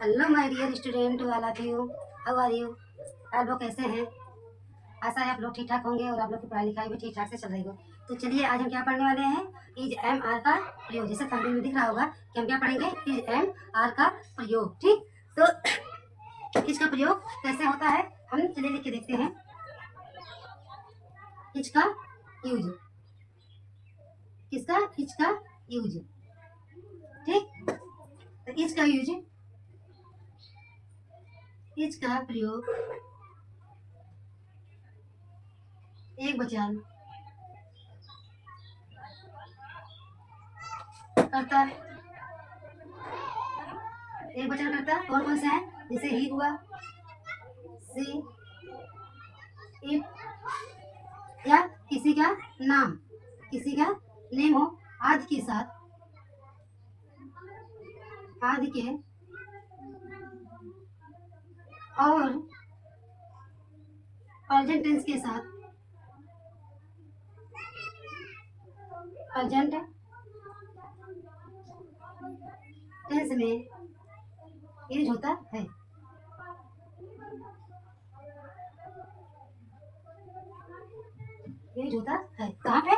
Hello my dear student, all of you, how are you? आप लोग कैसे हैं? आशा है आप लोग ठीक ठाक होंगे और आप लोग की पढ़ाई लिखाई भी ठीक ठाक से चल रही हो। तो चलिए आज हम क्या पढ़ने वाले हैं, इज एम आर का प्रयोग। जैसे थंबनेल में दिख रहा होगा कि हम क्या पढ़ेंगे, इज एम आर का प्रयोग। ठीक, तो इसका प्रयोग कैसे होता है हम चलिए लिख के देखते हैं। इसका यूज, किसका, इसका यूज। ठीक, तो इसका यूज, इसका प्रयोग एक वचन करता, एक वचन करता कौन कौन से हैं, जैसे ही हुआ, सी, इट, या किसी का नाम, किसी का नेम हो आदि के साथ, आदि के और प्रेजेंट टेंस के साथ, प्रेजेंट टेंस में यूज होता है। यूज होता है कहाँ पे,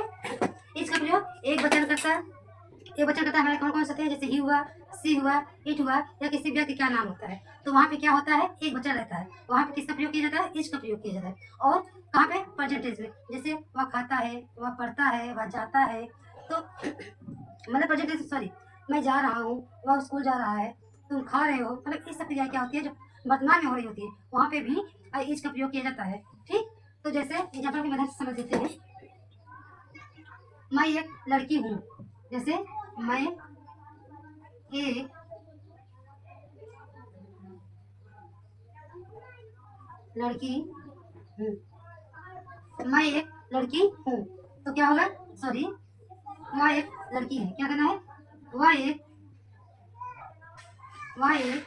इसका प्रयोग एक वचन करता, एक वचन करता हमारे कौन कौन से थे, जैसे ही हुआ, सी हुआ, इट हुआ, या किसी व्यक्ति का नाम होता है तो वहाँ पे क्या होता है, एक वचन रहता है, वहाँ पे किसका प्रयोग किया जाता है, इसका प्रयोग किया जाता है। और कहाँ पे, प्रेजेंट टेंस में, जैसे वह खाता है, वह पढ़ता है, वह जाता है, तो मतलब प्रेजेंट टेंस, सॉरी, मैं जा रहा हूँ, वह स्कूल जा रहा है, तुम खा रहे हो, मतलब इस सब क्रिया क्या होती है जो वर्तमान में हो रही होती है, वहाँ पे भी इज का प्रयोग किया जाता है। ठीक, तो जैसे एग्जाम्पल की मदद से समझ लेते हैं। मैं एक लड़की हूँ, जैसे मैं एक लड़की हूँ, मैं एक लड़की हूँ, तो क्या होगा, सॉरी, वह एक लड़की है, क्या करना है, वह एक, वह एक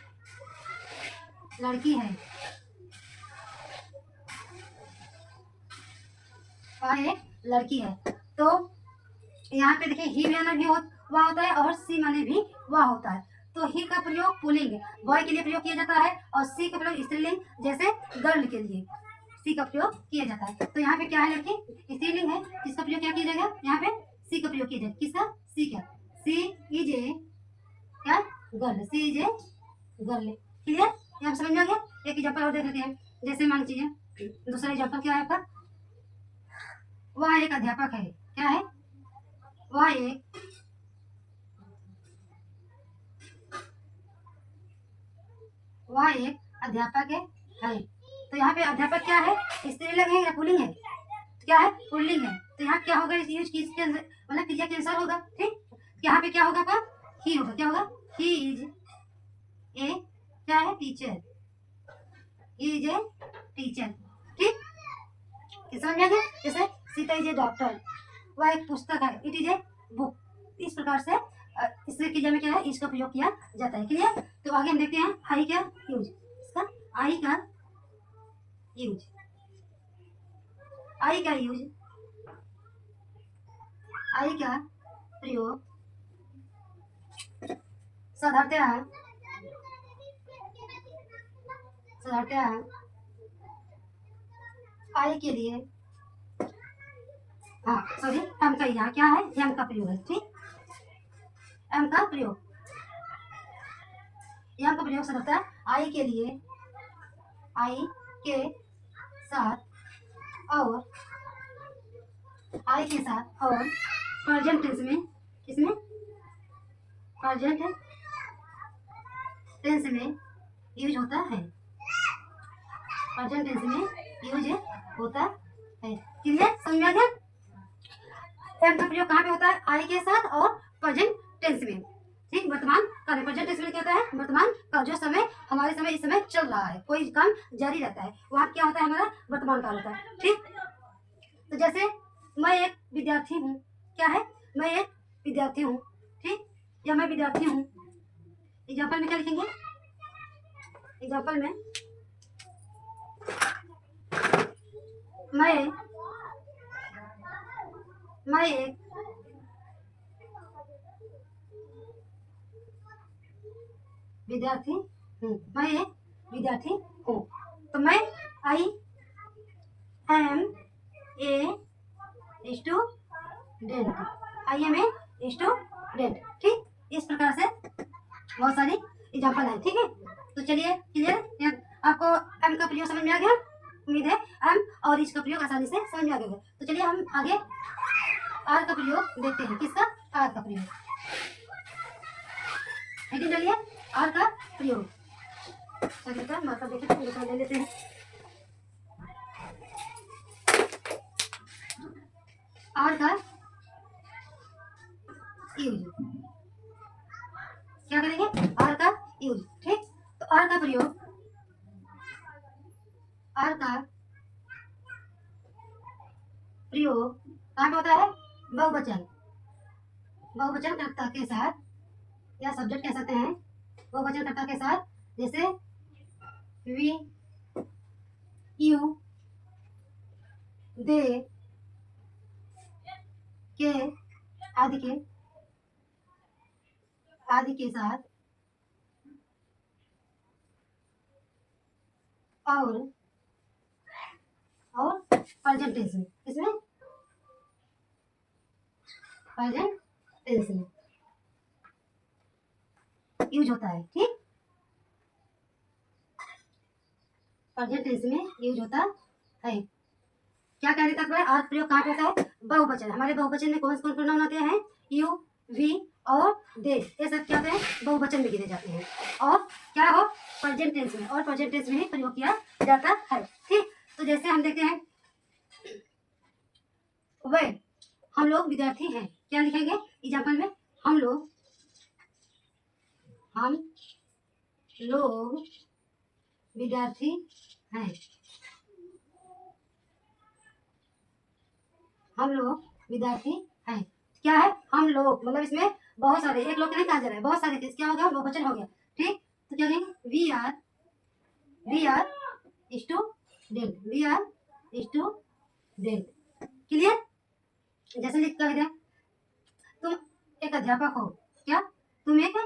लड़की है, वह एक लड़की है। तो यहाँ पे देखिए ही माने भी वह होता है और सी माने भी वह होता है। तो ही का प्रयोग पुल्लिंग बॉय के लिए प्रयोग किया जाता है और सी का प्रयोग स्त्रीलिंग जैसे गर्ल के लिए सी का प्रयोग किया जाता है। तो यहाँ पे क्या है, लड़की स्त्रीलिंग है, इसका प्रयोग क्या किया जाएगा, यहाँ पे सी का प्रयोग किया जाएगा, किसका, सी का, सी इज ए क्या, girl, she is a girl. Clear, यहाँ समझ में आ गया। एक एग्जाम्पल और देख लेते हैं, जैसे मान लीजिए दूसरा एग्जाम्पल क्या है आपका, वह एक अध्यापक है, क्या है, वह एक वह एक अध्यापक है। तो यहाँ पे अध्यापक क्या है, स्त्रीलिंग है या पुल्लिंग है, क्या है, पुल्लिंग है। तो यहाँ क्या होगा, इस यूज किसके अंदर, मतलब क्रिया के अनुसार होगा। ठीक, यहाँ पे क्या होगा आपका, ही होगा, क्या होगा, ही इज ए क्या है, teacher, he is a teacher. ठीक, समझ में आ गया। जैसे सीता इज ए डॉक्टर, वह एक पुस्तक है, इट इज ए बुक। इस प्रकार से इससे क्रिया में क्या है, इसका प्रयोग किया जाता है। क्लियर, तो आगे हम देखते हैं आई का यूज, इसका आई का यूज, आई का यूज, आई का प्रयोग साधारणतः, साधारणतः आई के लिए, हाँ सॉरी, एम का यहाँ क्या है, एम का प्रयोग है। ठीक, एम का प्रयोग, एम का प्रयोग साधारणतः आई के लिए, आई के साथ और आई के साथ और प्रेजेंट टेंस में, किसमें, प्रेजेंट टेंस में यूज होता है, प्रेजेंट टेंस में यूज होता है। क्लियर, समझ में आ गया। एम का प्रयोग कहाँ पे होता है, आई के साथ और प्रेजेंट टेंस में। ठीक, वर्तमान काल में, प्रेजेंट टेंस में क्या होता है, वर्तमान का जो समय हमारे समय इस समय चल रहा है, कोई काम जारी रहता है, वहाँ क्या होता है, हमारा वर्तमान काल होता है। ठीक, तो जैसे मैं एक विद्यार्थी हूँ, क्या है, मैं एक विद्यार्थी हूँ। ठीक, या मैं विद्यार्थी हूँ। एग्जाम्पल में क्या लिखेंगे, एग्जाम्पल में मैं एक विद्यार्थी मैं एक विद्यार्थी हूँ। तो मैं I am a student. I am a student. ठीक, इस प्रकार से बहुत सारी एग्जाम्पल है। ठीक है, तो चलिए क्लियर, आपको एम का प्रयोग समझ में आ गया। उम्मीद है एम और इसका प्रयोग आसानी से समझ में आ गया। तो चलिए हम आगे आर का प्रयोग देखते हैं। किसका? आर का प्रयोग। हेडिंग डालिए आर का प्रयोग। चलिए मार्कर देखे तो निकाल ले लेते हैं। आर का यूज, क्या करेंगे? आर का यूज। ठीक, तो आर का प्रयोग, आर का प्रयोग कहाँ पे होता है? बहुवचन, बहुवचन कर्ता के साथ, या सब्जेक्ट कह सकते हैं, बहुवचन कर्ता के साथ, जैसे वी, यू, दे, के आदि के साथ, और प्रेजेंट टेंस में, इसमें प्रेजेंट टेंस में यूज होता है। ठीक, प्रेजेंट टेंस में यूज होता है। क्या कह रहे थे? आर प्रयोग कहाँ पे होता है? बहुवचन। हमारे बहुवचन में कौन कौन प्रोनाउन आते हैं? यू, वी और दे, ये सब क्या होते हैं? बहुवचन में गिने जाते हैं। और क्या हो? प्रेजेंट टेंस में, और प्रेजेंट टेंस में ही प्रयोग किया जाता है। ठीक, तो जैसे हम देखते हैं, वह, हम लोग विद्यार्थी हैं। क्या लिखेंगे एग्जाम्पल में? हम लोग विद्यार्थी हैं। हम लोग विद्यार्थी हैं। क्या है? हम लोग, मतलब इसमें बहुत सारे, एक लोग नहीं कहा जा रहा है, बहुत सारे थे। क्या हो गया? बहुवचन हो गया। ठीक, तो क्या कहेंगे? We are student, we are student. Clear? जैसे लिख कर दिया, तुम एक अध्यापक हो। क्या? तुम एक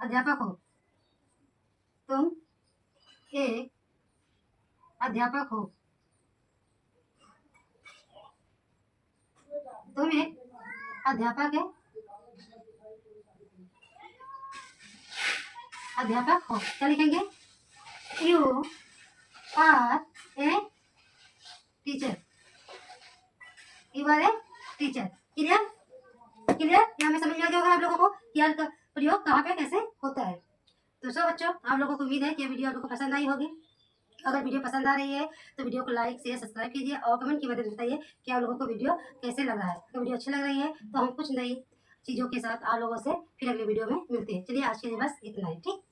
अध्यापक हो। तुम एक अध्यापक हो। तुम एक अध्यापक है, अध्यापक हो। क्या लिखेंगे? You are a teacher, you are a teacher. Clear? Clear? ये हमें समझ में आ गया होगा आप लोगों को कि यार का प्रयोग कहाँ पे कैसे होता है। तो सब बच्चों, आप लोगों को उम्मीद है कि वीडियो आप लोगों को पसंद आई होगी। अगर वीडियो पसंद आ रही है तो वीडियो को लाइक शेयर सब्सक्राइब कीजिए, और कमेंट की मदद से बताइए कि आप लोगों को वीडियो कैसे लग रहा है। अगर वीडियो अच्छी लग रही है तो हम कुछ नई चीज़ों के साथ आप लोगों से फिर अगले वीडियो में मिलते हैं। चलिए आज के लिए बस इतना ही। ठीक।